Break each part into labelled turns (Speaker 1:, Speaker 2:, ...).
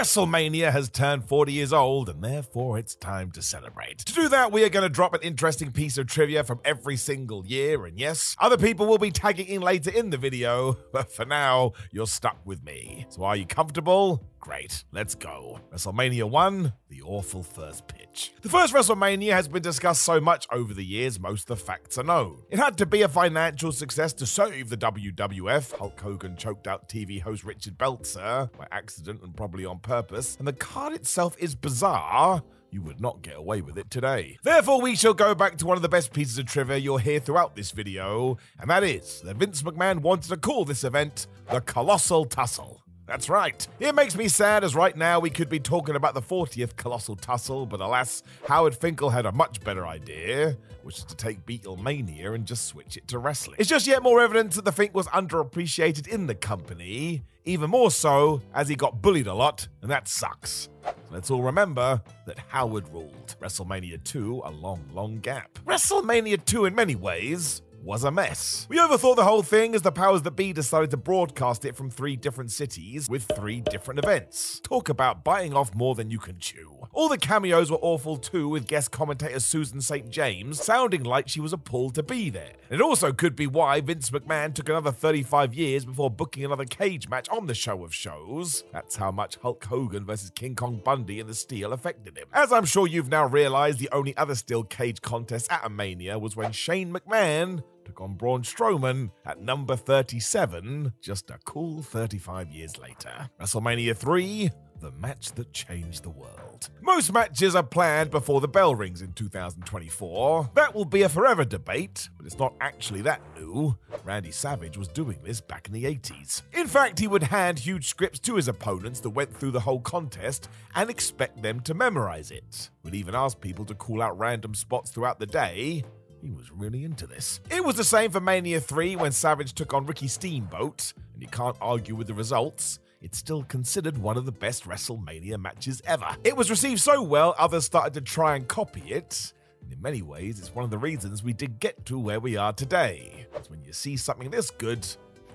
Speaker 1: WrestleMania has turned 40 years old, and therefore it's time to celebrate. To do that, we are going to drop an interesting piece of trivia from every single year, and yes, other people will be tagging in later in the video, but for now, you're stuck with me. So are you comfortable? Great, let's go. WrestleMania Won, the awful first pitch. The first WrestleMania has been discussed so much over the years, most of the facts are known. It had to be a financial success to save the WWF. Hulk Hogan choked out TV host Richard Belzer by accident and probably on purpose, and the card itself is bizarre. You would not get away with it today. Therefore, we shall go back to one of the best pieces of trivia you'll hear throughout this video, and that is that Vince McMahon wanted to call this event the Colossal Tussle. That's right. It makes me sad as right now we could be talking about the 40th Colossal Tussle, but alas, Howard Finkel had a much better idea, which is to take Beatlemania and just switch it to wrestling. It's just yet more evidence that the Fink was underappreciated in the company, even more so as he got bullied a lot, and that sucks. So let's all remember that Howard ruled. WrestleMania 2, a long gap. WrestleMania 2 in many ways was a mess. We overthought the whole thing as the powers that be decided to broadcast it from 3 different cities with 3 different events. Talk about biting off more than you can chew. All the cameos were awful too, with guest commentator Susan St. James sounding like she was appalled to be there. It also could be why Vince McMahon took another 35 years before booking another cage match on the show of shows. That's how much Hulk Hogan versus King Kong Bundy in the steel affected him. As I'm sure you've now realized, the only other steel cage contest at a Mania was when Shane McMahon took on Braun Strowman at number 37, just a cool 35 years later. WrestleMania 3, the match that changed the world. Most matches are planned before the bell rings in 2024. That will be a forever debate, but it's not actually that new. Randy Savage was doing this back in the 80s. In fact, he would hand huge scripts to his opponents that went through the whole contest and expect them to memorize it. Would even ask people to call out random spots throughout the day. He was really into this. It was the same for Mania 3 when Savage took on Ricky Steamboat, and you can't argue with the results. It's still considered one of the best WrestleMania matches ever. It was received so well, others started to try and copy it. And in many ways, it's one of the reasons we did get to where we are today. It's when you see something this good,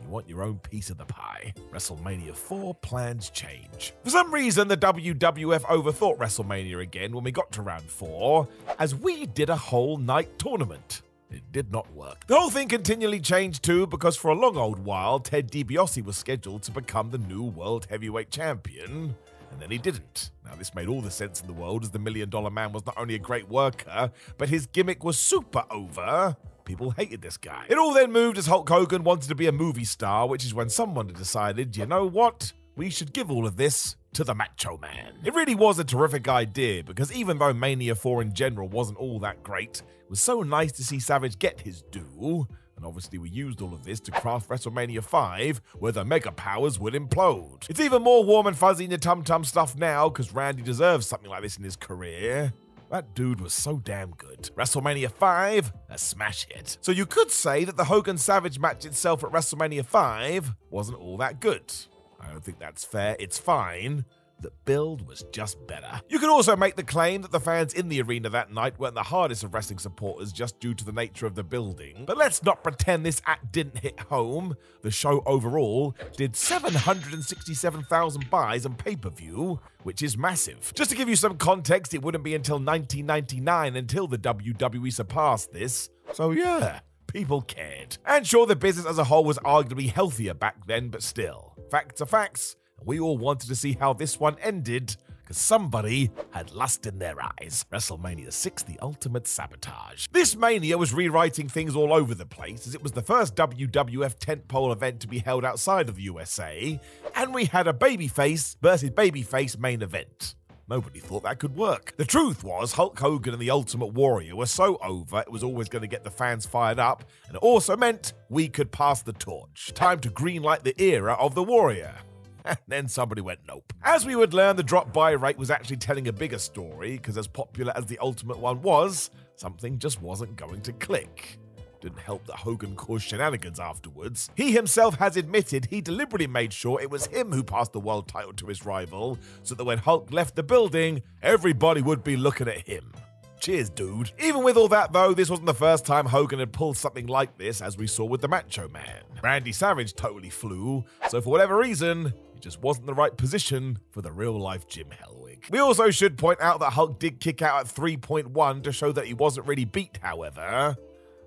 Speaker 1: you want your own piece of the pie. WrestleMania 4 plans change. For some reason, the WWF overthought WrestleMania again when we got to round 4, as we did a whole night tournament. It did not work. The whole thing continually changed too, because for a long old while, Ted DiBiase was scheduled to become the new World Heavyweight Champion, and then he didn't. Now, this made all the sense in the world, as the $1 Million Man was not only a great worker, but his gimmick was super over. People hated this guy. It all then moved as Hulk Hogan wanted to be a movie star, which is when someone decided, you know what? We should give all of this to the Macho Man. It really was a terrific idea, because even though Mania 4 in general wasn't all that great, it was so nice to see Savage get his due. And obviously we used all of this to craft WrestleMania 5, where the Mega Powers would implode. It's even more warm and fuzzy in the tum-tum stuff now, because Randy deserves something like this in his career. That dude was so damn good. WrestleMania 5, a smash hit. So you could say that the Hogan-Savage match itself at WrestleMania 5 wasn't all that good. I don't think that's fair, it's fine. The build was just better. You could also make the claim that the fans in the arena that night weren't the hardest of wrestling supporters just due to the nature of the building. But let's not pretend this act didn't hit home. The show overall did 767,000 buys on pay-per-view, which is massive. Just to give you some context, it wouldn't be until 1999 until the WWE surpassed this. So yeah, people cared. And sure, the business as a whole was arguably healthier back then, but still. Facts are facts. We all wanted to see how this one ended, because somebody had lust in their eyes. WrestleMania 6, the ultimate sabotage. This Mania was rewriting things all over the place, as it was the first WWF tentpole event to be held outside of the USA, and we had a babyface versus babyface main event. Nobody thought that could work. The truth was, Hulk Hogan and the Ultimate Warrior were so over, it was always going to get the fans fired up, and it also meant we could pass the torch. Time to greenlight the era of the Warrior. And then somebody went nope. As we would learn, the drop-by rate was actually telling a bigger story, because as popular as the Ultimate one was, something just wasn't going to click. Didn't help that Hogan caused shenanigans afterwards. He himself has admitted he deliberately made sure it was him who passed the world title to his rival, so that when Hulk left the building, everybody would be looking at him. Cheers, dude. Even with all that, though, this wasn't the first time Hogan had pulled something like this, as we saw with the Macho Man. Randy Savage totally flew, so for whatever reason, just wasn't the right position for the real-life Jim Hellwig. We also should point out that Hulk did kick out at 3.1 to show that he wasn't really beat, however.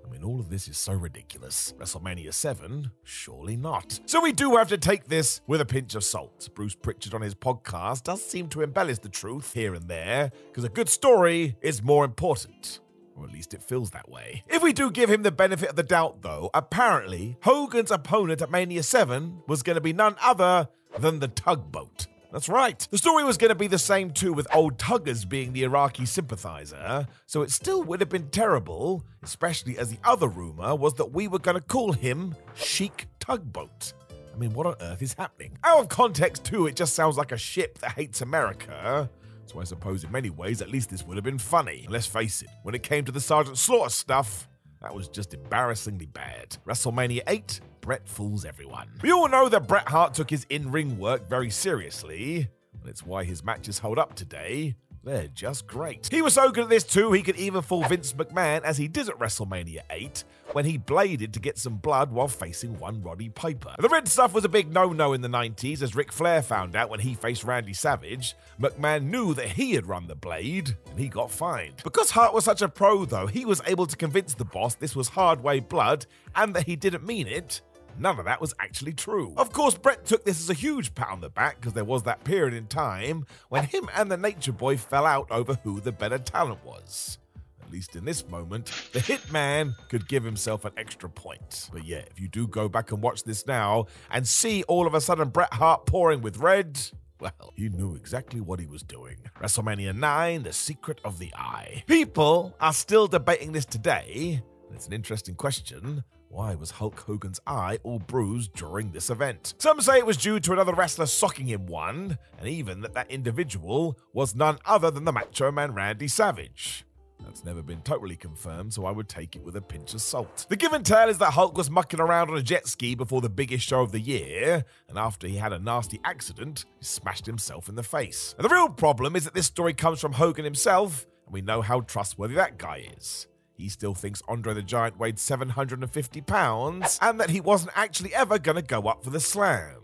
Speaker 1: I mean, all of this is so ridiculous. WrestleMania 7? Surely not. So we do have to take this with a pinch of salt. Bruce Pritchard on his podcast does seem to embellish the truth here and there, because a good story is more important. Or at least it feels that way. If we do give him the benefit of the doubt, though, apparently Hogan's opponent at Mania 7 was going to be none other than the Tugboat. That's right. The story was going to be the same too, with old Tuggers being the Iraqi sympathizer, so it still would have been terrible, especially as the other rumor was that we were going to call him Sheik Tugboat. I mean, what on earth is happening? Out of context too, it just sounds like a ship that hates America. So I suppose in many ways, at least this would have been funny. Let's face it, when it came to the Sergeant Slaughter stuff, that was just embarrassingly bad. WrestleMania 8, Bret fools everyone. We all know that Bret Hart took his in-ring work very seriously, and it's why his matches hold up today. They're just great. He was so good at this too, he could even fool Vince McMahon as he did at WrestleMania 8, when he bladed to get some blood while facing one Roddy Piper. The red stuff was a big no-no in the 90s, as Ric Flair found out when he faced Randy Savage. McMahon knew that he had run the blade, and he got fined. Because Hart was such a pro though, he was able to convince the boss this was hard-way blood, and that he didn't mean it. None of that was actually true. Of course, Bret took this as a huge pat on the back because there was that period in time when him and the Nature Boy fell out over who the better talent was. At least in this moment, the Hitman could give himself an extra point. But yeah, if you do go back and watch this now and see all of a sudden Bret Hart pouring with red, well, he knew exactly what he was doing. WrestleMania 9, The Secret of the Eye. People are still debating this today, and it's an interesting question. Why was Hulk Hogan's eye all bruised during this event? Some say it was due to another wrestler socking him one, and even that individual was none other than the Macho Man Randy Savage. That's never been totally confirmed, so I would take it with a pinch of salt. The give and tell is that Hulk was mucking around on a jet ski before the biggest show of the year, and after he had a nasty accident, he smashed himself in the face. And the real problem is that this story comes from Hogan himself, and we know how trustworthy that guy is. He still thinks Andre the Giant weighed 750 pounds, and that he wasn't actually ever going to go up for the slam.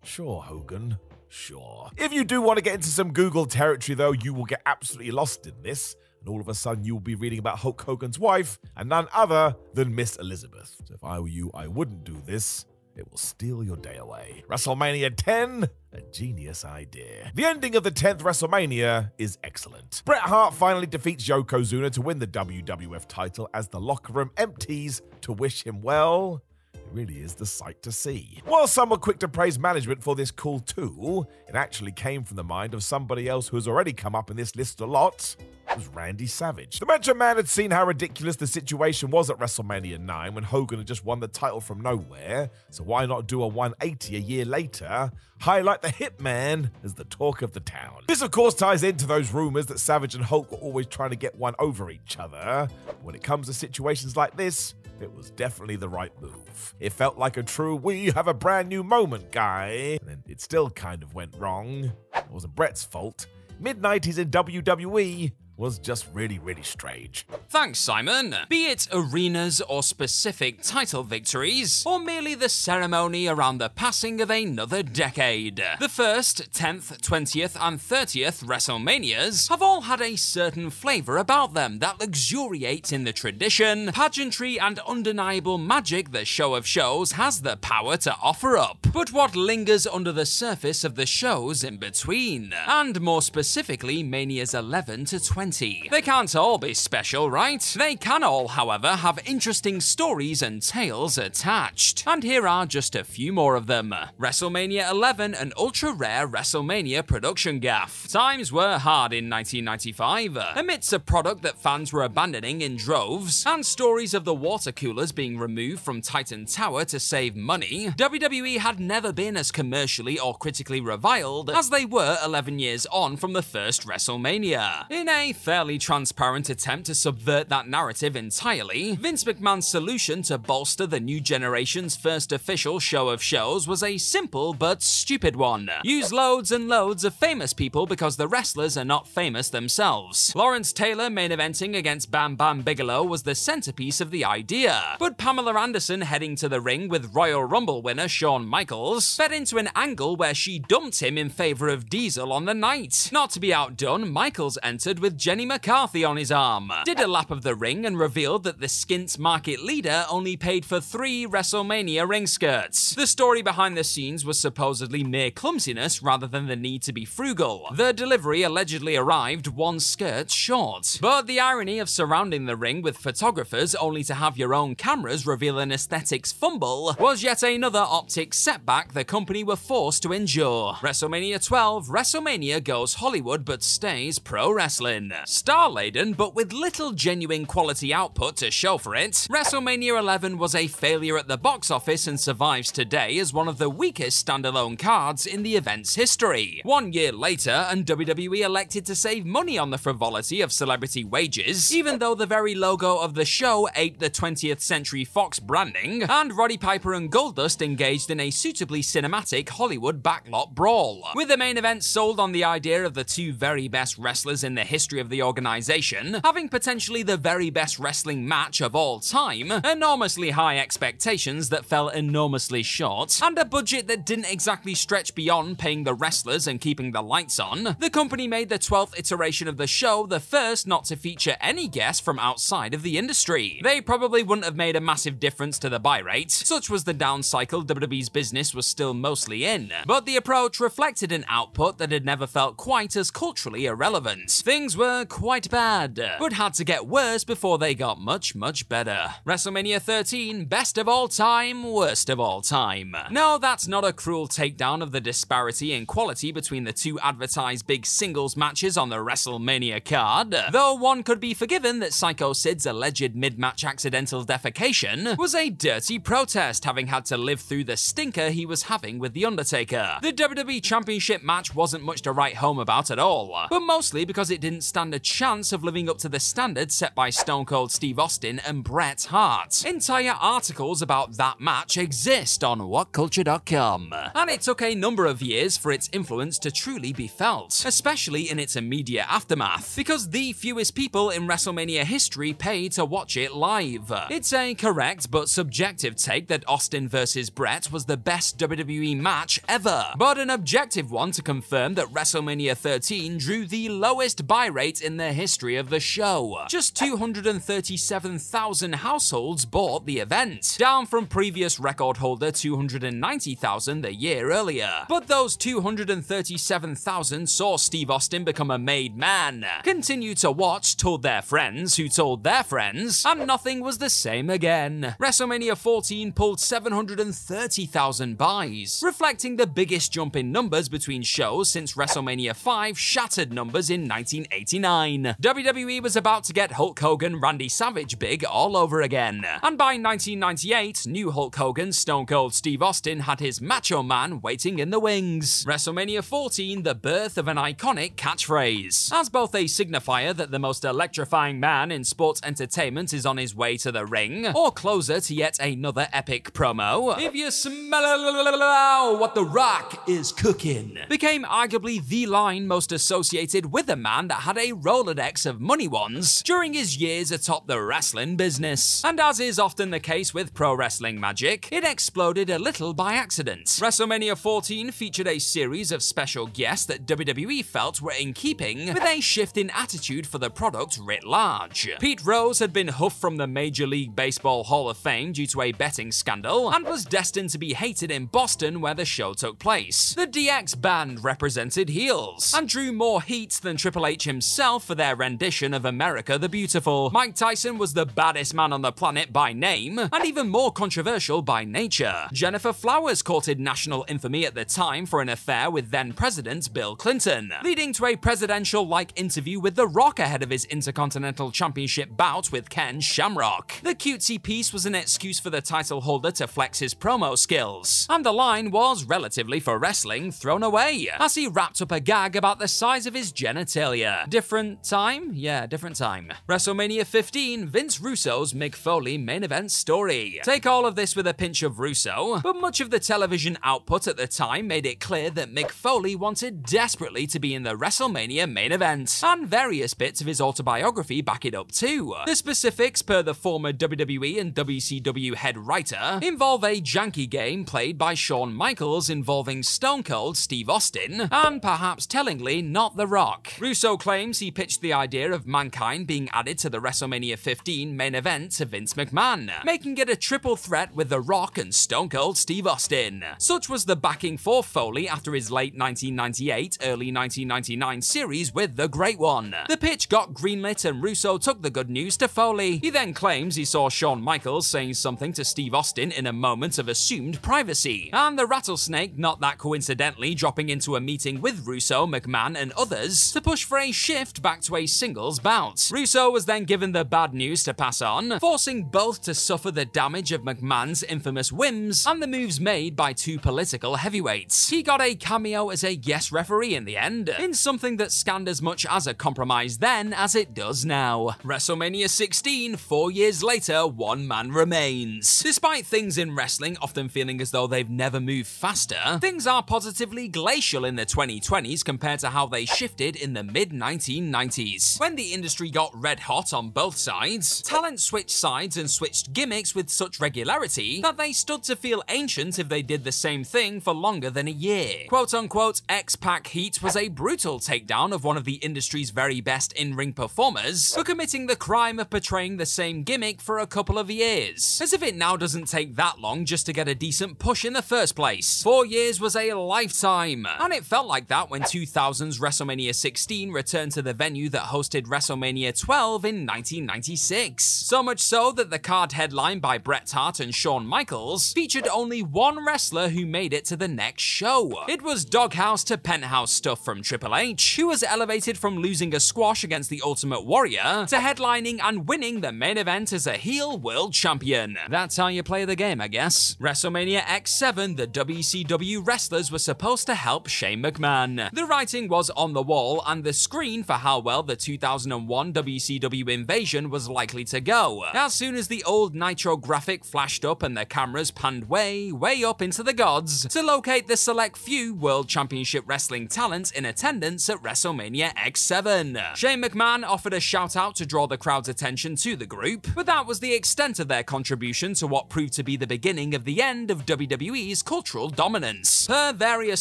Speaker 1: Sure, Hogan. Sure. If you do want to get into some Google territory, though, you will get absolutely lost in this, and all of a sudden you will be reading about Hulk Hogan's wife, and none other than Miss Elizabeth. So if I were you, I wouldn't do this. It will steal your day away. WrestleMania 10, a genius idea. The ending of the 10th WrestleMania is excellent. Bret Hart finally defeats Yokozuna to win the WWF title as the locker room empties to wish him well. It really is the sight to see. While some were quick to praise management for this call too, it actually came from the mind of somebody else who has already come up in this list a lot. It was Randy Savage. The Macho Man had seen how ridiculous the situation was at WrestleMania 9 when Hogan had just won the title from nowhere, so why not do a 180 a year later, highlight the Hitman as the talk of the town. This of course ties into those rumors that Savage and Hulk were always trying to get one over each other. When it comes to situations like this, it was definitely the right move. It felt like a true "we have a brand new moment" guy, and it still kind of went wrong. It wasn't Bret's fault. Mid-90s in WWE was just really, really strange.
Speaker 2: Thanks, Simon. Be it arenas or specific title victories, or merely the ceremony around the passing of another decade, the 1st, 10th, 20th, and 30th WrestleManias have all had a certain flavour about them that luxuriates in the tradition, pageantry, and undeniable magic the show of shows has the power to offer up. But what lingers under the surface of the shows in between, and more specifically Manias 11 to 20? They can't all be special, right? They can all, however, have interesting stories and tales attached. And here are just a few more of them. WrestleMania 11, an ultra-rare WrestleMania production gaffe. Times were hard in 1995. Amidst a product that fans were abandoning in droves, and stories of the water coolers being removed from Titan Tower to save money, WWE had never been as commercially or critically reviled as they were 11 years on from the first WrestleMania. In a fairly transparent attempt to subvert that narrative entirely, Vince McMahon's solution to bolster the new generation's first official show of shows was a simple but stupid one. Use loads and loads of famous people because the wrestlers are not famous themselves. Lawrence Taylor main eventing against Bam Bam Bigelow was the centerpiece of the idea, but Pamela Anderson heading to the ring with Royal Rumble winner Shawn Michaels fed into an angle where she dumped him in favor of Diesel on the night. Not to be outdone, Michaels entered with Jenny McCarthy on his arm, did a lap of the ring and revealed that the skint's market leader only paid for 3 WrestleMania ring skirts. The story behind the scenes was supposedly mere clumsiness rather than the need to be frugal. The delivery allegedly arrived 1 skirt short. But the irony of surrounding the ring with photographers only to have your own cameras reveal an aesthetics fumble was yet another optic setback the company were forced to endure. WrestleMania 12, WrestleMania goes Hollywood but stays pro wrestling. Star-laden but with little genuine quality output to show for it, WrestleMania 11 was a failure at the box office and survives today as one of the weakest standalone cards in the event's history. 1 year later, and WWE elected to save money on the frivolity of celebrity wages, even though the very logo of the show aped the 20th Century Fox branding, and Roddy Piper and Goldust engaged in a suitably cinematic Hollywood backlot brawl. With the main event sold on the idea of the 2 very best wrestlers in the history of the organization having potentially the very best wrestling match of all time, enormously high expectations that fell enormously short, and a budget that didn't exactly stretch beyond paying the wrestlers and keeping the lights on, the company made the 12th iteration of the show the first not to feature any guests from outside of the industry. They probably wouldn't have made a massive difference to the buy rate, such was the down cycle WWE's business was still mostly in, but the approach reflected an output that had never felt quite as culturally irrelevant. Things were quite bad, but had to get worse before they got much better. WrestleMania 13, best of all time, worst of all time. No, that's not a cruel takedown of the disparity in quality between the 2 advertised big singles matches on the WrestleMania card, though one could be forgiven that Psycho Sid's alleged mid-match accidental defecation was a dirty protest, having had to live through the stinker he was having with The Undertaker. The WWE Championship match wasn't much to write home about at all, but mostly because it didn't stand a chance of living up to the standards set by Stone Cold Steve Austin and Bret Hart. Entire articles about that match exist on WhatCulture.com, and it took a number of years for its influence to truly be felt, especially in its immediate aftermath, because the fewest people in WrestleMania history paid to watch it live. It's a correct but subjective take that Austin vs. Bret was the best WWE match ever, but an objective one to confirm that WrestleMania 13 drew the lowest buy rate in the history of the show. Just 237,000 households bought the event, down from previous record holder 290,000 the year earlier. But those 237,000 saw Steve Austin become a made man, continued to watch, told their friends who told their friends, and nothing was the same again. WrestleMania 14 pulled 730,000 buys, reflecting the biggest jump in numbers between shows since WrestleMania 5 shattered numbers in 1989. WWE was about to get Hulk Hogan, Randy Savage big all over again, and by 1998, new Hulk Hogan, Stone Cold Steve Austin had his Macho Man waiting in the wings. WrestleMania 14, the birth of an iconic catchphrase, as both a signifier that the most electrifying man in sports entertainment is on his way to the ring, or closer to yet another epic promo, "If you smell what the Rock is cooking," became arguably the line most associated with a man that had a Rolodex of money ones during his years atop the wrestling business. And as is often the case with pro wrestling magic, it exploded a little by accident. WrestleMania 14 featured a series of special guests that WWE felt were in keeping with a shift in attitude for the product writ large. Pete Rose had been huffed from the Major League Baseball Hall of Fame due to a betting scandal and was destined to be hated in Boston where the show took place. The DX band represented heels and drew more heat than Triple H himself for their rendition of America the Beautiful. Mike Tyson was the baddest man on the planet by name and even more controversial by nature. Jennifer Flowers courted national infamy at the time for an affair with then-President Bill Clinton, leading to a presidential-like interview with The Rock ahead of his Intercontinental Championship bout with Ken Shamrock. The cutesy piece was an excuse for the title holder to flex his promo skills, and the line was, relatively for wrestling, thrown away, as he wrapped up a gag about the size of his genitalia. different time? Yeah, different time. WrestleMania 15, Vince Russo's Mick Foley main event story. Take all of this with a pinch of Russo, but much of the television output at the time made it clear that Mick Foley wanted desperately to be in the WrestleMania main event, and various bits of his autobiography back it up too. The specifics, per the former WWE and WCW head writer, involve a janky game played by Shawn Michaels involving Stone Cold Steve Austin, and perhaps tellingly, not The Rock. Russo claims he pitched the idea of Mankind being added to the WrestleMania 15 main event to Vince McMahon, making it a triple threat with The Rock and Stone Cold Steve Austin. Such was the backing for Foley after his late 1998, early 1999 series with The Great One. The pitch got greenlit and Russo took the good news to Foley. He then claims he saw Shawn Michaels saying something to Steve Austin in a moment of assumed privacy, and the rattlesnake not that coincidentally dropping into a meeting with Russo, McMahon, and others to push for a shift back to a singles bout. Russo was then given the bad news to pass on, forcing both to suffer the damage of McMahon's infamous whims and the moves made by two political heavyweights. He got a cameo as a guest referee in the end, in something that scanned as much as a compromise then as it does now. WrestleMania 16, 4 years later, one man remains. Despite things in wrestling often feeling as though they've never moved faster, things are positively glacial in the 2020s compared to how they shifted in the mid-1990s. When the industry got red hot on both sides, talent switched sides and switched gimmicks with such regularity that they stood to feel ancient if they did the same thing for longer than a year. Quote-unquote X-Pac Heat was a brutal takedown of one of the industry's very best in-ring performers for committing the crime of portraying the same gimmick for a couple of years. As if it now doesn't take that long just to get a decent push in the first place. 4 years was a lifetime, and it felt like that when 2000's WrestleMania 16 returned to the venue that hosted WrestleMania 12 in 1996. So much so that the card headline by Bret Hart and Shawn Michaels featured only one wrestler who made it to the next show. It was doghouse to penthouse stuff from Triple H, who was elevated from losing a squash against the Ultimate Warrior to headlining and winning the main event as a heel world champion. That's how you play the game, I guess. WrestleMania X7, the WCW wrestlers were supposed to help Shane McMahon. The writing was on the wall and the screen for how well the 2001 WCW invasion was likely to go. As soon as the old Nitro graphic flashed up and the cameras panned way up into the gods to locate the select few World Championship Wrestling talents in attendance at WrestleMania X7. Shane McMahon offered a shout out to draw the crowd's attention to the group, but that was the extent of their contribution to what proved to be the beginning of the end of WWE's cultural dominance. Per various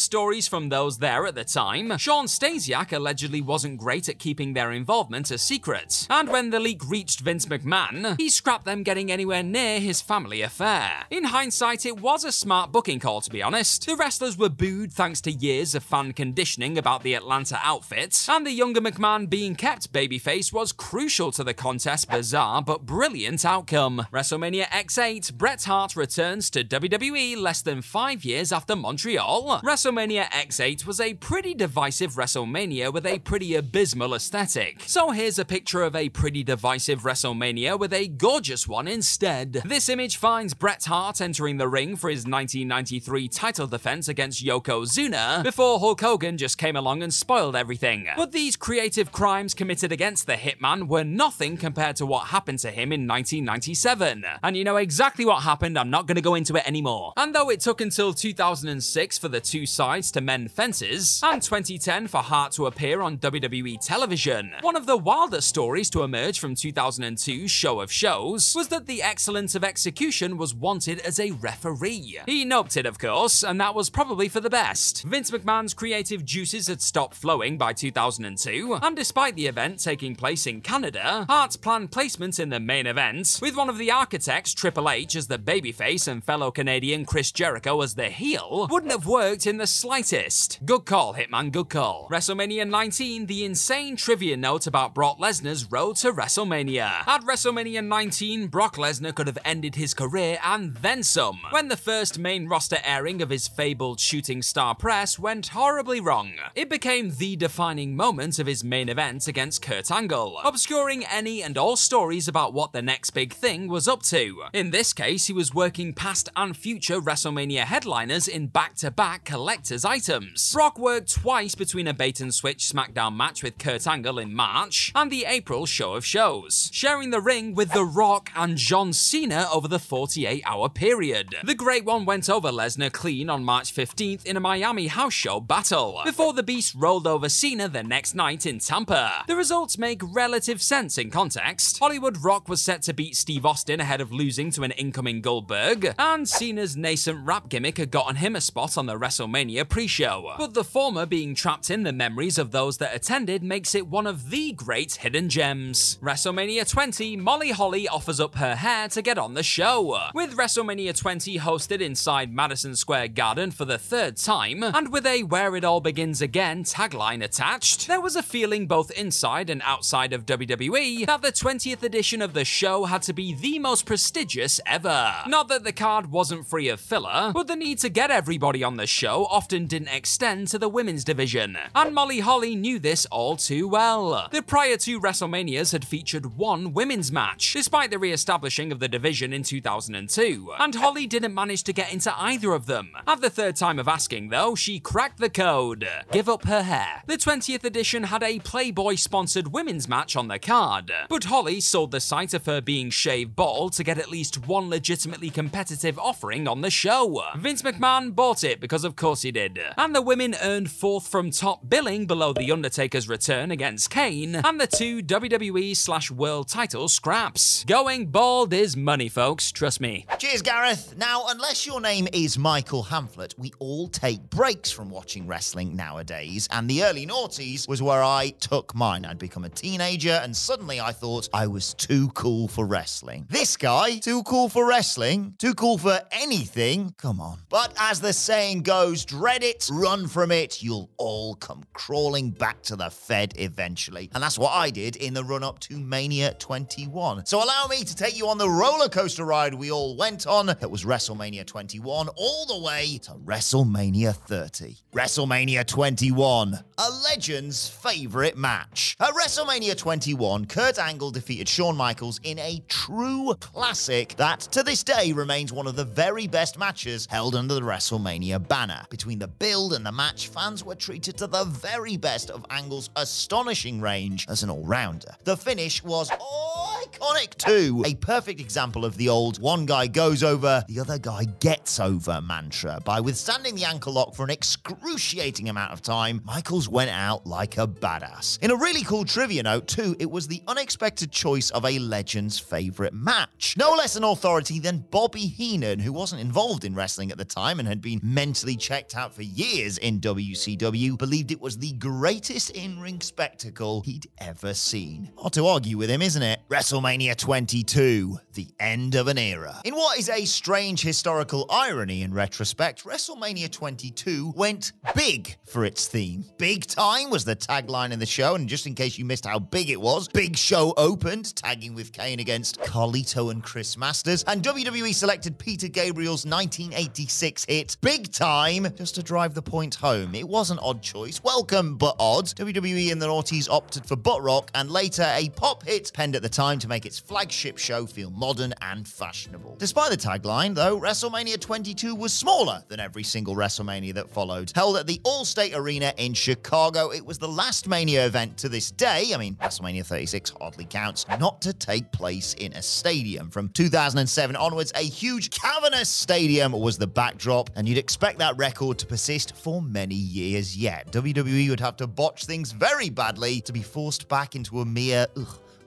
Speaker 2: stories from those there at the time, Shawn Stasiak allegedly wasn't great at keeping their involvement a secret, and when the leak reached Vince McMahon, he scrapped them getting anywhere near his family affair. In hindsight, it was a smart booking call, to be honest. The wrestlers were booed thanks to years of fan conditioning about the Atlanta outfit, and the younger McMahon being kept babyface was crucial to the contest's bizarre but brilliant outcome. WrestleMania X8, Bret Hart returns to WWE less than 5 years after Montreal. WrestleMania X8 was a pretty divisive WrestleMania with a pretty abysmal aesthetic. So here's a picture of a pretty divisive WrestleMania with a gorgeous one instead. This image finds Bret Hart entering the ring for his 1993 title defense against Yokozuna before Hulk Hogan just came along and spoiled everything. But these creative crimes committed against the Hitman were nothing compared to what happened to him in 1997. And you know exactly what happened, I'm not going to go into it anymore. And though it took until 2006 for the two sides to mend fences, and 2010 for Hart to appear on WWE television, one of the wilder stories to emerge from 2002's Show of Shows was that the excellence of execution was wanted as a referee. He noped it, of course, and that was probably for the best. Vince McMahon's creative juices had stopped flowing by 2002, and despite the event taking place in Canada, Hart's planned placement in the main event, with one of the architects, Triple H, as the babyface and fellow Canadian Chris Jericho as the heel, wouldn't have worked in the slightest. Good call, Hitman, good call. WrestleMania 19, the insane trivia note about Brock Lesnar's road to WrestleMania. At WrestleMania 19, Brock Lesnar could have ended his career and then some, when the first main roster airing of his fabled shooting star press went horribly wrong. It became the defining moment of his main event against Kurt Angle, obscuring any and all stories about what the next big thing was up to. In this case, he was working past and future WrestleMania headliners in back-to-back collector's items. Brock worked twice between a bait-and-switch SmackDown match with Kurt Angle in March, and the April Show of Shows, sharing the ring with The Rock and John Cena over the 48-hour period. The Great One went over Lesnar clean on March 15th in a Miami house show battle, before the Beast rolled over Cena the next night in Tampa. The results make relative sense in context. Hollywood Rock was set to beat Steve Austin ahead of losing to an incoming Goldberg, and Cena's nascent rap gimmick had gotten him a spot on the WrestleMania pre-show. But the former being trapped in the memories of those that attended makes it one of the great hidden gems. WrestleMania 20, Molly Holly offers up her hair to get on the show. With WrestleMania 20 hosted inside Madison Square Garden for the third time, and with a "Where It All Begins Again" tagline attached, there was a feeling both inside and outside of WWE that the 20th edition of the show had to be the most prestigious ever. Not that the card wasn't free of filler, but the need to get everybody on the show often didn't extend to the women's division, and Molly Holly knew this all too well. The prior two WrestleManias had featured one women's match, despite the re-establishing of the division in 2002, and Holly didn't manage to get into either of them. At the third time of asking though, she cracked the code: give up her hair. The 20th edition had a Playboy-sponsored women's match on the card, but Holly sold the sight of her being shaved bald to get at least one legitimately competitive offering on the show. Vince McMahon bought it because of course he did, and the women earned fourth from top billing below The Undertaker's return against Kane and the two WWE/World title scraps. Going bald is money, folks, trust me.
Speaker 3: Cheers, Gareth. Now, unless your name is Michael Hamflet, we all take breaks from watching wrestling nowadays, and the early noughties was where I took mine. I'd become a teenager, and suddenly I thought I was too cool for wrestling. This guy, too cool for wrestling? Too cool for anything? Come on. But as the saying goes, dread it, run from it, you'll all come crawling back to the Fed eventually. And that's what I did in the run-up to Mania 21. So allow me to take you on the roller coaster ride we all went on. That was WrestleMania 21 all the way to WrestleMania 30. WrestleMania 21, a legend's favorite match. At WrestleMania 21, Kurt Angle defeated Shawn Michaels in a true classic that to this day remains one of the very best matches held under the WrestleMania banner. Between the build and the match, fans were treated to the very best of Angle's astonishing range as an all-rounder. The finish was iconic too. A perfect example of the old "one guy goes over, the other guy gets over" mantra. By withstanding the ankle lock for an excruciating amount of time, Michaels went out like a badass. In a really cool trivia note too, it was the unexpected choice of a legend's favorite match. No less an authority than Bobby Heenan, who wasn't involved in wrestling at the time and had been mentally checked out for years in WCW, believed it was the greatest in-ring spectacle he'd ever seen. Hard to argue with him, isn't it? WrestleMania 22, the end of an era. In what is a strange historical irony in retrospect, WrestleMania 22 went big for its theme. Big time was the tagline in the show, and just in case you missed how big it was, Big Show opened, tagging with Kane against Carlito and Chris Masters, and WWE selected Peter Gabriel's 1986 hit, Big Time, just to drive the point home. It was an odd choice, welcome but odd. WWE and the noughties opted for Butt Rock, and later a pop hit penned at the time to make its flagship show feel modern and fashionable. Despite the tagline, though, WrestleMania 22 was smaller than every single WrestleMania that followed. Held at the Allstate Arena in Chicago, it was the last Mania event to this day, WrestleMania 36 hardly counts, not to take place in a stadium. From 2007 onwards, a huge cavernous stadium was the backdrop, and you'd expect that record to persist for many years yet. WWE would have to botch things very badly to be forced back into a mere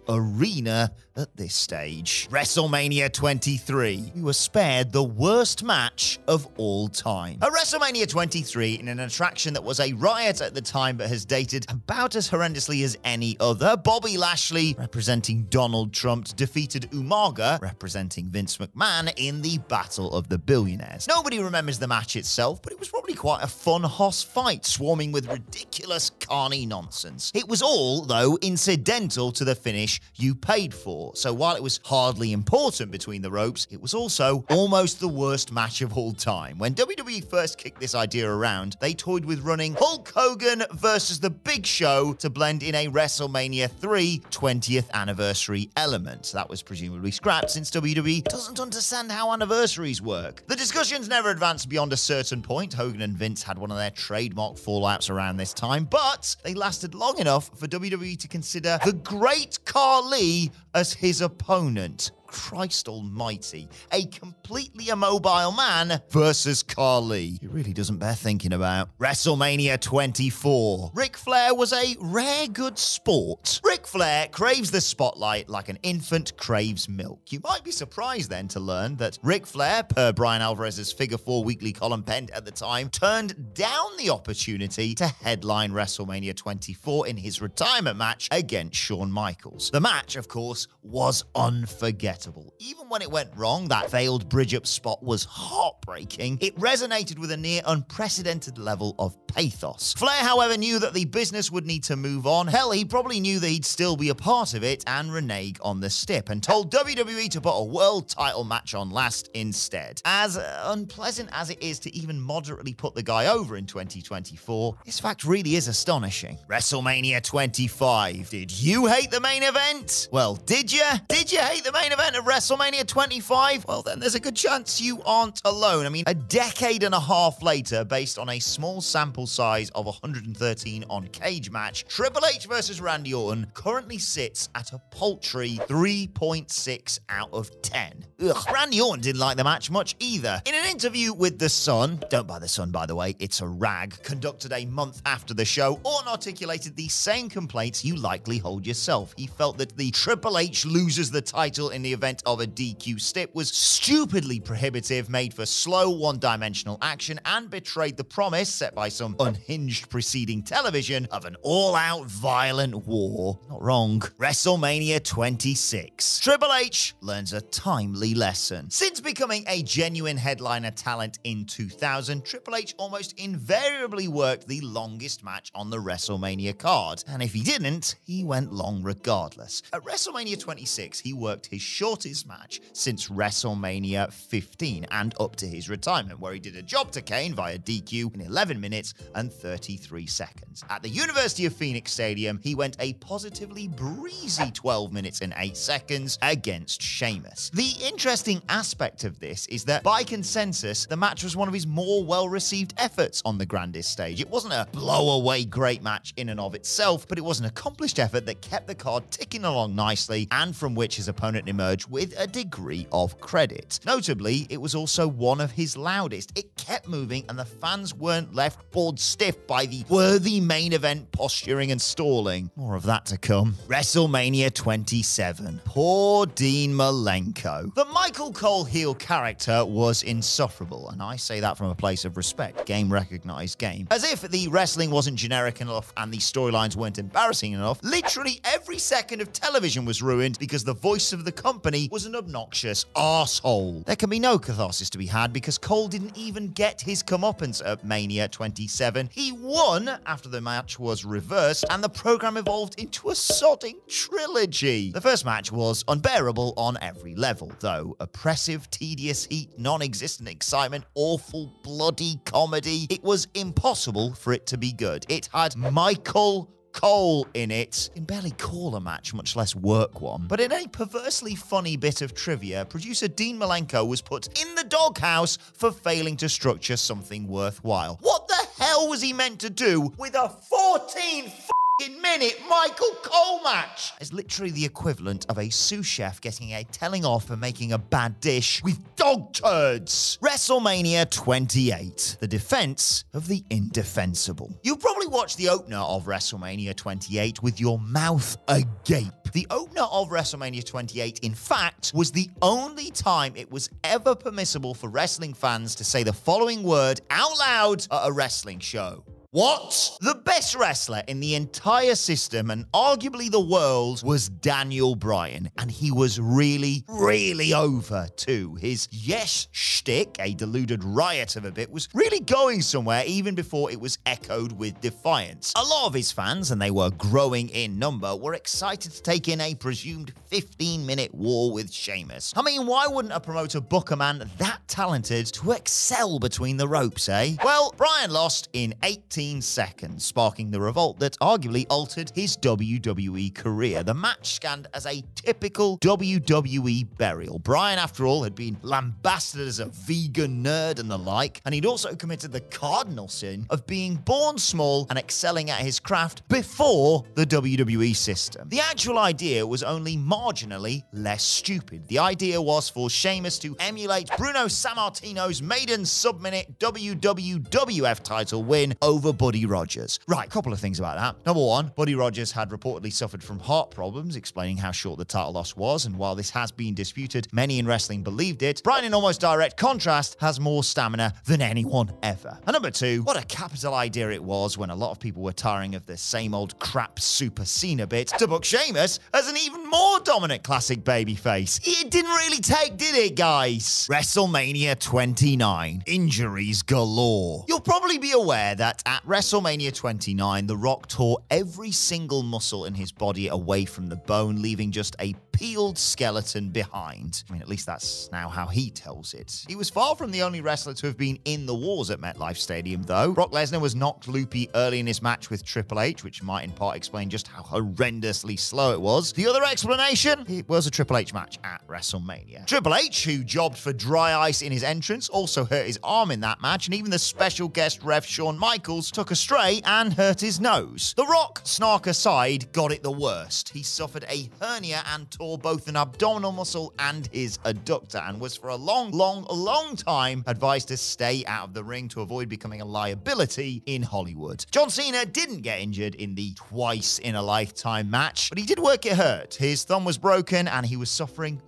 Speaker 3: arena at this stage. WrestleMania 23. We were spared the worst match of all time. At WrestleMania 23, in an attraction that was a riot at the time but has dated about as horrendously as any other, Bobby Lashley, representing Donald Trump, defeated Umaga, representing Vince McMahon, in the Battle of the Billionaires. Nobody remembers the match itself, but it was probably quite a fun hoss fight, swarming with ridiculous carny nonsense. It was all, though, incidental to the finish finish you paid for. So while it was hardly important between the ropes, it was also almost the worst match of all time. When WWE first kicked this idea around, they toyed with running Hulk Hogan versus The Big Show to blend in a WrestleMania 3 20th anniversary element. That was presumably scrapped since WWE doesn't understand how anniversaries work. The discussions never advanced beyond a certain point. Hogan and Vince had one of their trademark fallouts around this time, but they lasted long enough for WWE to consider the Great Khali as his opponent. Christ almighty, a completely immobile man versus Khali. It really doesn't bear thinking about. WrestleMania 24. Ric Flair was a rare good sport. Ric Flair craves the spotlight like an infant craves milk. You might be surprised then to learn that Ric Flair, per Brian Alvarez's Figure 4 weekly column penned at the time, turned down the opportunity to headline WrestleMania 24 in his retirement match against Shawn Michaels. The match, of course, was unforgettable. Even when it went wrong, that failed bridge-up spot was heartbreaking. It resonated with a near unprecedented level of pathos. Flair, however, knew that the business would need to move on. Hell, he probably knew that he'd still be a part of it and renege on the stip, and told WWE to put a world title match on last instead. As unpleasant as it is to even moderately put the guy over in 2024, this fact really is astonishing. WrestleMania 25. Did you hate the main event? Well, did you? Did you hate the main event of WrestleMania 25? Well, then there's a good chance you aren't alone. I mean, a decade and a half later, based on a small sample size of 113 on Cage Match, Triple H versus Randy Orton currently sits at a paltry 3.6 out of 10. Ugh. Randy Orton didn't like the match much either. In an interview with The Sun, don't buy The Sun by the way, it's a rag, conducted a month after the show, Orton articulated the same complaints you likely hold yourself. He felt that the Triple H loses the title in the event of a DQ stip was stupidly prohibitive, made for slow, one-dimensional action, and betrayed the promise set by some unhinged preceding television of an all-out violent war. Not wrong. WrestleMania 26. Triple H learns a timely lesson. Since becoming a genuine headliner talent in 2000, Triple H almost invariably worked the longest match on the WrestleMania card. And if he didn't, he went long regardless. At WrestleMania 26, he worked his shortest match since WrestleMania 15 and up to his retirement, where he did a job to Kane via DQ in 11 minutes and 33 seconds. At the University of Phoenix Stadium, he went a positively breezy 12 minutes and 8 seconds against Sheamus. The interesting aspect of this is that, by consensus, the match was one of his more well-received efforts on the grandest stage. It wasn't a blow-away great match in and of itself, but it was an accomplished effort that kept the card ticking along nicely and from which his opponent emerged with a degree of credit. Notably, it was also one of his loudest. It kept moving and the fans weren't left bored stiff by the worthy main event posturing and stalling. More of that to come. WrestleMania 27. Poor Dean Malenko. The Michael Cole heel character was insufferable, and I say that from a place of respect. Game recognized game. As if the wrestling wasn't generic enough and the storylines weren't embarrassing enough, literally every second of television was ruined because the voice of the company was an obnoxious arsehole. There can be no catharsis to be had because Cole didn't even get his comeuppance at Mania 27. He won after the match was reversed, and the program evolved into a sodding trilogy. The first match was unbearable on every level, though. Oppressive, tedious heat, non-existent excitement, awful, bloody comedy. It was impossible for it to be good. It had Michael Cole in it. You can barely call a match, much less work one. But in a perversely funny bit of trivia, producer Dean Malenko was put in the doghouse for failing to structure something worthwhile. What the hell was he meant to do with a 14-minute Michael Cole match? It's literally the equivalent of a sous chef getting a telling off for making a bad dish with dog turds. WrestleMania 28. The defense of the indefensible. You probably watched the opener of WrestleMania 28 with your mouth agape. The opener of WrestleMania 28, in fact, was the only time it was ever permissible for wrestling fans to say the following word out loud at a wrestling show. What? The best wrestler in the entire system and arguably the world was Daniel Bryan, and he was really, really over too. His yes shtick, a deluded riot of a bit, was really going somewhere even before it was echoed with defiance. A lot of his fans, and they were growing in number, were excited to take in a presumed 15-minute war with Sheamus. I mean, why wouldn't a promoter book a man that talented to excel between the ropes, eh? Well, Bryan lost in 18 seconds, sparking the revolt that arguably altered his WWE career. The match scanned as a typical WWE burial. Bryan, after all, had been lambasted as a vegan nerd and the like, and he'd also committed the cardinal sin of being born small and excelling at his craft before the WWE system. The actual idea was only marginally less stupid. The idea was for Sheamus to emulate Bruno Sammartino's maiden sub-minute WWF title win over Buddy Rogers. Right, couple of things about that. Number one, Buddy Rogers had reportedly suffered from heart problems, explaining how short the title loss was, and while this has been disputed, many in wrestling believed it. Bryan, in almost direct contrast, has more stamina than anyone ever. And number two, what a capital idea it was when a lot of people were tiring of the same old crap Super Cena bit to book Sheamus as an even more dominant classic babyface. It didn't really take, did it, guys? WrestleMania 29. Injuries galore. You'll probably be aware that at WrestleMania 29, The Rock tore every single muscle in his body away from the bone, leaving just a peeled skeleton behind. I mean, at least that's now how he tells it. He was far from the only wrestler to have been in the wars at MetLife Stadium, though. Brock Lesnar was knocked loopy early in his match with Triple H, which might in part explain just how horrendously slow it was. The other explanation? It was a Triple H match at WrestleMania. Triple H, who jobbed for dry ice in his entrance, also hurt his arm in that match, and even the special guest ref Shawn Michaels took a stray and hurt his nose. The Rock, snark aside, got it the worst. He suffered a hernia and tore both an abdominal muscle and his adductor, and was for a long time advised to stay out of the ring to avoid becoming a liability in Hollywood. John Cena didn't get injured in the twice-in-a-lifetime match, but he did work it hurt. His thumb was broken and he was suffering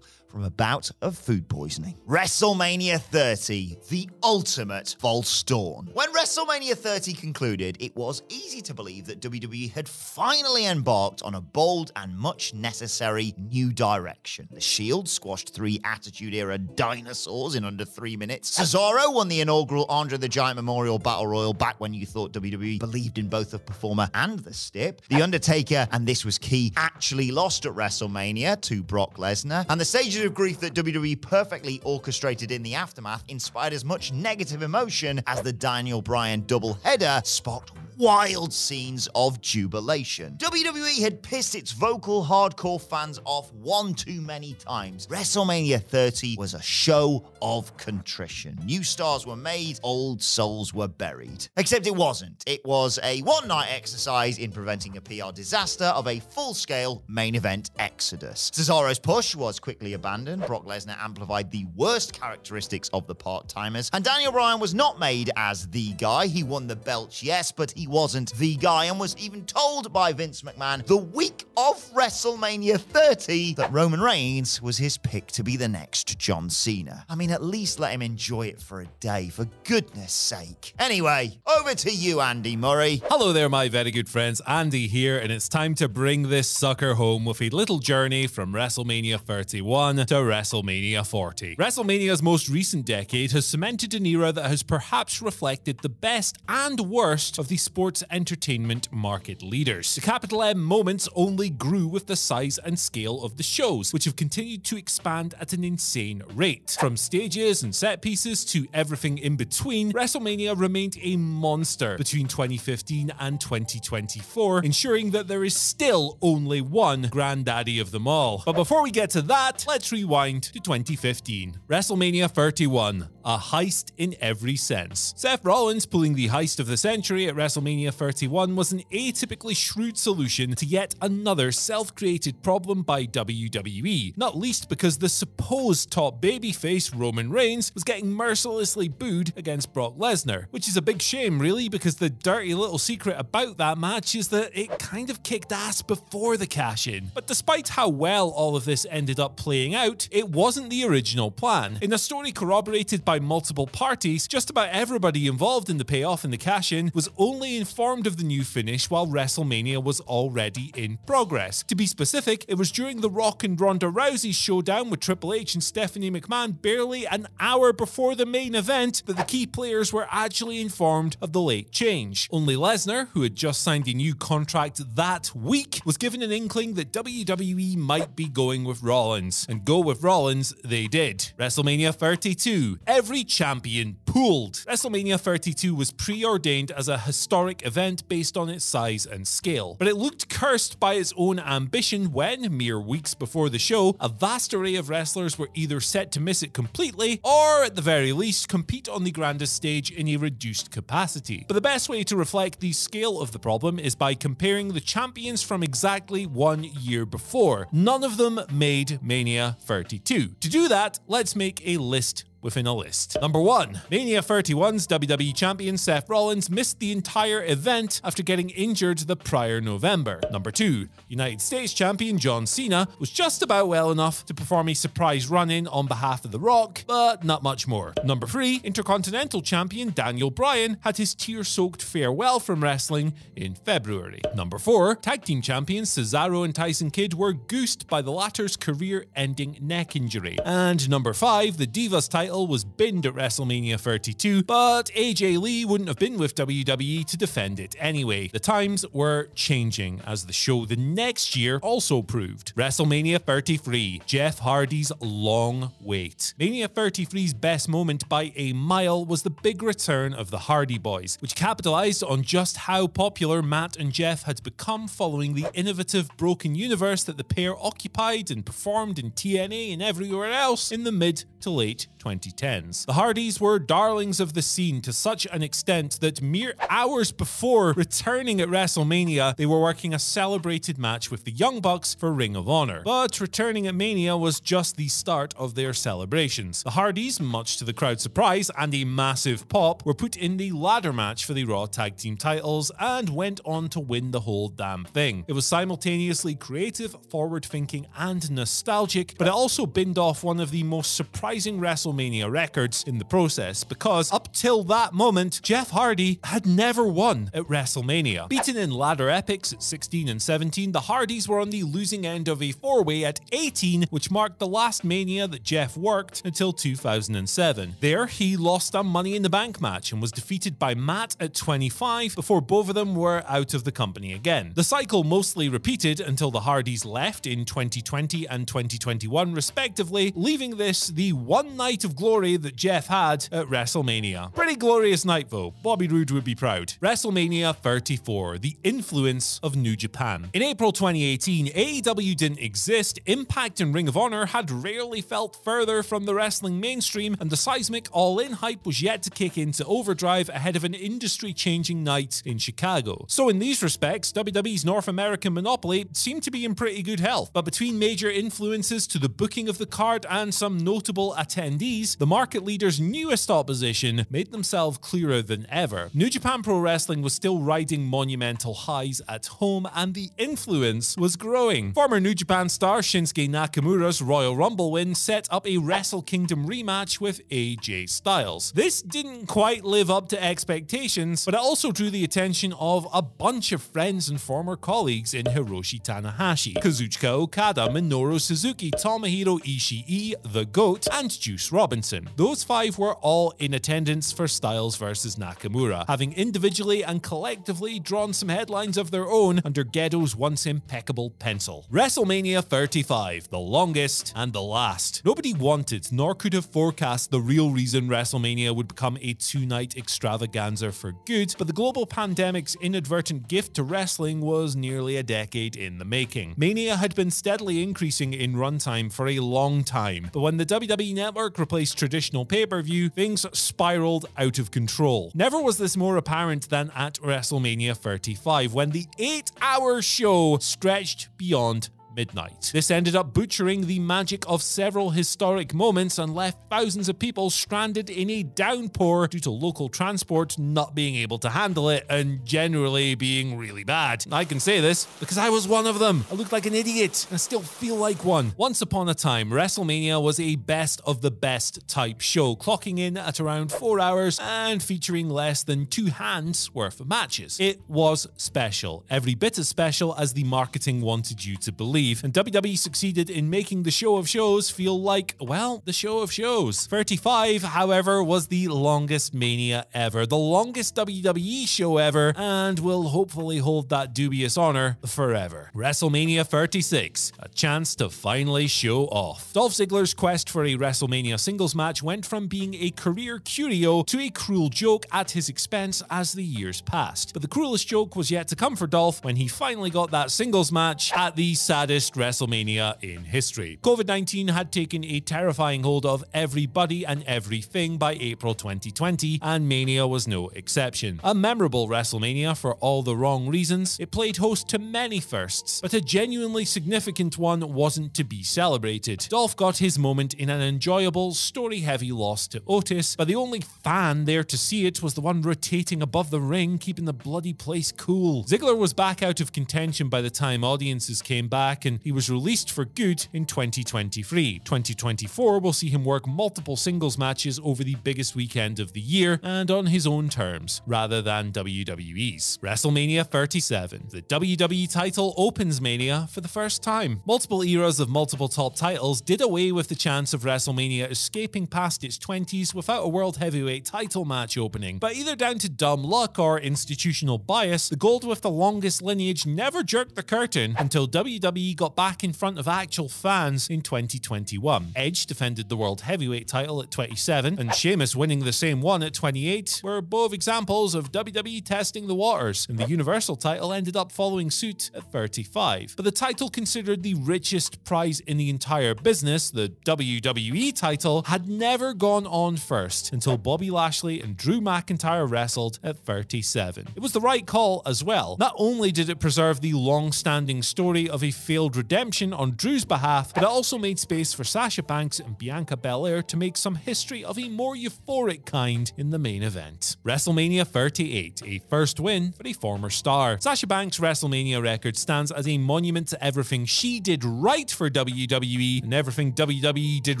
Speaker 3: from a bout of food poisoning. WrestleMania 30, the ultimate false dawn. When WrestleMania 30 concluded, it was easy to believe that WWE had finally embarked on a bold and much necessary new direction. The Shield squashed 3 Attitude-era dinosaurs in under 3 minutes. Cesaro won the inaugural Andre the Giant Memorial Battle Royal back when you thought WWE believed in both the performer and the stip. The Undertaker, and this was key, actually lost at WrestleMania to Brock Lesnar, and the stages of grief that WWE perfectly orchestrated in the aftermath inspired as much negative emotion as the Daniel Bryan doubleheader sparked wild scenes of jubilation. WWE had pissed its vocal hardcore fans off one too many times. WrestleMania 30 was a show of contrition. New stars were made, old souls were buried. Except it wasn't. It was a one-night exercise in preventing a PR disaster of a full-scale main event exodus. Cesaro's push was quickly abandoned. Brock Lesnar amplified the worst characteristics of the part-timers, and Daniel Bryan was not made as the guy. He won the belts, yes, but he wasn't the guy, and was even told by Vince McMahon the week of WrestleMania 30 that Roman Reigns was his pick to be the next John Cena. I mean, at least let him enjoy it for a day, for goodness sake. Anyway, over to you, Andy Murray.
Speaker 4: Hello there, my very good friends. Andy here, and it's time to bring this sucker home with a little journey from WrestleMania 31 to WrestleMania 40. WrestleMania's most recent decade has cemented an era that has perhaps reflected the best and worst of the sports entertainment market leaders. The capital M moments only grew with the size and scale of the shows, which have continued to expand at an insane rate. From stages and set pieces to everything in between, WrestleMania remained a monster between 2015 and 2024, ensuring that there is still only one granddaddy of them all. But before we get to that, let's rewind to 2015. WrestleMania 31, a heist in every sense. Seth Rollins pulling the heist of the century at WrestleMania 31 was an atypically shrewd solution to yet another self-created problem by WWE, not least because the supposed top babyface Roman Reigns was getting mercilessly booed against Brock Lesnar, which is a big shame really, because the dirty little secret about that match is that it kind of kicked ass before the cash-in. But despite how well all of this ended up playing out, it wasn't the original plan. In a story corroborated by by multiple parties, just about everybody involved in the payoff and the cash-in was only informed of the new finish while WrestleMania was already in progress. To be specific, it was during The Rock and Ronda Rousey's showdown with Triple H and Stephanie McMahon barely an hour before the main event that the key players were actually informed of the late change. Only Lesnar, who had just signed a new contract that week, was given an inkling that WWE might be going with Rollins. And go with Rollins they did. WrestleMania 32. Every champion pooled. WrestleMania 32 was preordained as a historic event based on its size and scale. But it looked cursed by its own ambition when, mere weeks before the show, a vast array of wrestlers were either set to miss it completely or, at the very least, compete on the grandest stage in a reduced capacity. But the best way to reflect the scale of the problem is by comparing the champions from exactly 1 year before. None of them made Mania 32. To do that, let's make a list within a list. Number 1. Mania 31's WWE Champion Seth Rollins missed the entire event after getting injured the prior November. Number 2. United States Champion John Cena was just about well enough to perform a surprise run-in on behalf of The Rock, but not much more. Number 3. Intercontinental Champion Daniel Bryan had his tear-soaked farewell from wrestling in February. Number 4. Tag Team Champions Cesaro and Tyson Kidd were goosed by the latter's career-ending neck injury. And number 5. The Divas title was binned at WrestleMania 32, but AJ Lee wouldn't have been with WWE to defend it anyway. The times were changing, as the show the next year also proved. WrestleMania 33, Jeff Hardy's long wait. Mania 33's best moment by a mile was the big return of the Hardy Boys, which capitalized on just how popular Matt and Jeff had become following the innovative broken universe that the pair occupied and performed in TNA and everywhere else in the mid to late 2010s. The Hardys were darlings of the scene to such an extent that mere hours before returning at WrestleMania, they were working a celebrated match with the Young Bucks for Ring of Honor. But returning at Mania was just the start of their celebrations. The Hardys, much to the crowd's surprise and a massive pop, were put in the ladder match for the Raw Tag Team titles and went on to win the whole damn thing. It was simultaneously creative, forward-thinking, and nostalgic, but it also binned off one of the most surprising WrestleMania records in the process, because up till that moment, Jeff Hardy had never won at WrestleMania. Beaten in ladder epics at 16 and 17, the Hardys were on the losing end of a four-way at 18, which marked the last Mania that Jeff worked until 2007. There, he lost a Money in the Bank match and was defeated by Matt at 25 before both of them were out of the company again. The cycle mostly repeated until the Hardys left in 2020 and 2021 respectively, leaving this the one night of glory that Jeff had at WrestleMania. Pretty glorious night though, Bobby Roode would be proud. WrestleMania 34, the influence of New Japan. In April 2018, AEW didn't exist, Impact and Ring of Honor had rarely felt further from the wrestling mainstream, and the seismic all-in hype was yet to kick into overdrive ahead of an industry-changing night in Chicago. So in these respects, WWE's North American monopoly seemed to be in pretty good health, but between major influences to the booking of the card and some notable attendees, the market leader's newest opposition made themselves clearer than ever. New Japan Pro Wrestling was still riding monumental highs at home, and the influence was growing. Former New Japan star Shinsuke Nakamura's Royal Rumble win set up a Wrestle Kingdom rematch with AJ Styles. This didn't quite live up to expectations, but it also drew the attention of a bunch of friends and former colleagues in Hiroshi Tanahashi, Kazuchika Okada, Minoru Suzuki, Tomohiro Ishii, The GOAT, and Juice Robinson. Those five were all in attendance for Styles vs Nakamura, having individually and collectively drawn some headlines of their own under Gedo's once impeccable pencil. WrestleMania 35, the longest and the last. Nobody wanted nor could have forecast the real reason WrestleMania would become a two-night extravaganza for good, but the global pandemic's inadvertent gift to wrestling was nearly a decade in the making. Mania had been steadily increasing in runtime for a long time, but when the WWE Network replaced traditional pay-per-view, things spiraled out of control. Never was this more apparent than at WrestleMania 35, when the 8-hour show stretched beyond midnight. This ended up butchering the magic of several historic moments and left thousands of people stranded in a downpour due to local transport not being able to handle it and generally being really bad. I can say this because I was one of them. I looked like an idiot and I still feel like one. Once upon a time, WrestleMania was a best of the best type show, clocking in at around 4 hours and featuring less than 2 hands worth of matches. It was special, every bit as special as the marketing wanted you to believe, and WWE succeeded in making the show of shows feel like, well, the show of shows. 35, however, was the longest Mania ever, the longest WWE show ever, and will hopefully hold that dubious honor forever. WrestleMania 36, a chance to finally show off. Dolph Ziggler's quest for a WrestleMania singles match went from being a career curio to a cruel joke at his expense as the years passed. But the cruelest joke was yet to come for Dolph when he finally got that singles match at the saddest WrestleMania in history. COVID-19 had taken a terrifying hold of everybody and everything by April 2020, and Mania was no exception. A memorable WrestleMania for all the wrong reasons. It played host to many firsts, but a genuinely significant one wasn't to be celebrated. Dolph got his moment in an enjoyable, story-heavy loss to Otis, but the only fan there to see it was the one rotating above the ring, keeping the bloody place cool. Ziggler was back out of contention by the time audiences came back, and he was released for good in 2023. 2024 will see him work multiple singles matches over the biggest weekend of the year, and on his own terms, rather than WWE's. WrestleMania 37. The WWE title opens Mania for the first time. Multiple eras of multiple top titles did away with the chance of WrestleMania escaping past its 20s without a World Heavyweight title match opening, but either down to dumb luck or institutional bias, the gold with the longest lineage never jerked the curtain until WWE got back in front of actual fans in 2021. Edge defended the World Heavyweight title at 27, and Sheamus winning the same one at 28 were both examples of WWE testing the waters, and the Universal title ended up following suit at 35. But the title considered the richest prize in the entire business, the WWE title, had never gone on first until Bobby Lashley and Drew McIntyre wrestled at 37. It was the right call as well. Not only did it preserve the long-standing story of a failed redemption on Drew's behalf, but it also made space for Sasha Banks and Bianca Belair to make some history of a more euphoric kind in the main event. WrestleMania 38, a first win for a former star. Sasha Banks' WrestleMania record stands as a monument to everything she did right for WWE and everything WWE did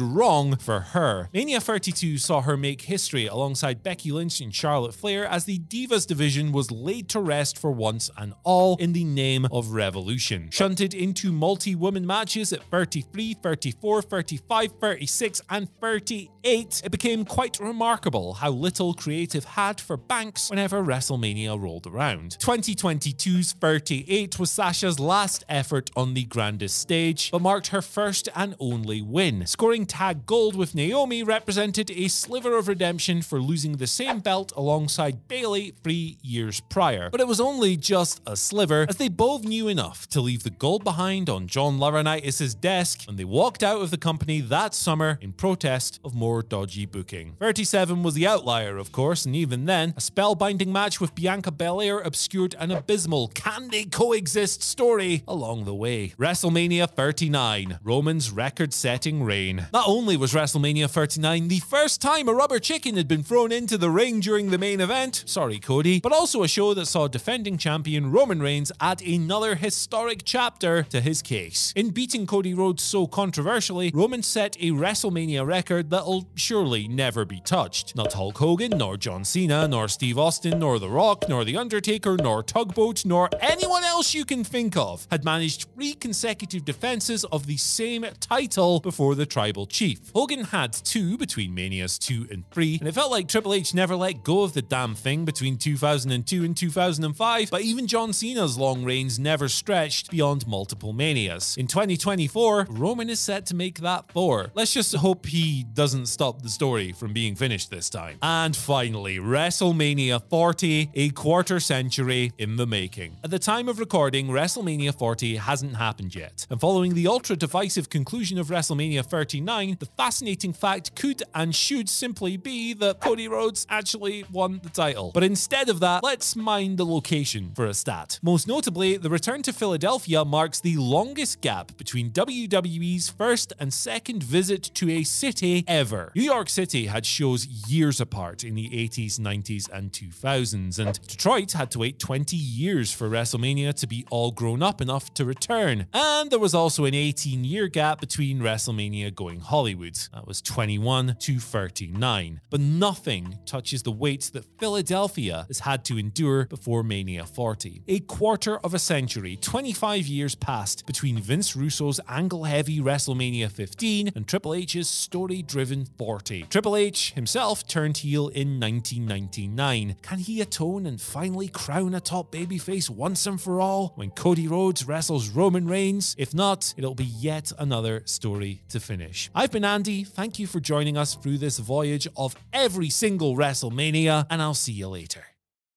Speaker 4: wrong for her. Mania 32 saw her make history alongside Becky Lynch and Charlotte Flair as the Divas division was laid to rest for once and all in the name of Revolution. Shunted into multi-woman matches at 33, 34, 35, 36, and 38, it became quite remarkable how little creative had for Banks whenever WrestleMania rolled around. 2022's 38 was Sasha's last effort on the grandest stage, but marked her first and only win. Scoring tag gold with Naomi represented a sliver of redemption for losing the same belt alongside Bayley 3 years prior. But it was only just a sliver, as they both knew enough to leave the gold behind on John Laurinaitis' desk, and they walked out of the company that summer in protest of more dodgy booking. 37 was the outlier, of course, and even then, a spellbinding match with Bianca Belair obscured an abysmal can they coexist story along the way. WrestleMania 39, Roman's record-setting reign. Not only was WrestleMania 39 the first time a rubber chicken had been thrown into the ring during the main event, sorry Cody, but also a show that saw defending champion Roman Reigns add another historic chapter to his case. In beating Cody Rhodes so controversially, Roman set a WrestleMania record that'll surely never be touched. Not Hulk Hogan, nor John Cena, nor Steve Austin, nor The Rock, nor The Undertaker, nor Tugboat, nor anyone else you can think of had managed 3 consecutive defenses of the same title before the Tribal Chief. Hogan had 2 between Manias 2 and 3, and it felt like Triple H never let go of the damn thing between 2002 and 2005, but even John Cena's long reigns never stretched beyond multiple Manias. In 2024, Roman is set to make that 4. Let's just hope he doesn't stop the story from being finished this time. And finally, WrestleMania 40, a quarter century in the making. At the time of recording, WrestleMania 40 hasn't happened yet, and following the ultra-divisive conclusion of WrestleMania 39, the fascinating fact could and should simply be that Cody Rhodes actually won the title. But instead of that, let's mine the location for a stat. Most notably, the return to Philadelphia marks the longest gap between WWE's first and second visit to a city ever. New York City had shows years apart in the 80s, 90s, and 2000s, and Detroit had to wait 20 years for WrestleMania to be all grown up enough to return. And there was also an 18-year gap between WrestleMania going Hollywood. That was 21 to 39. But nothing touches the weight that Philadelphia has had to endure before Mania 40. A quarter of a century, 25 years passed between Vince Russo's angle-heavy WrestleMania 15 and Triple H's story-driven 40. Triple H himself turned heel in 1999. Can he atone and finally crown a top babyface once and for all when Cody Rhodes wrestles Roman Reigns? If not, it'll be yet another story to finish. I've been Andy, thank you for joining us through this voyage of every single WrestleMania, and I'll see you later.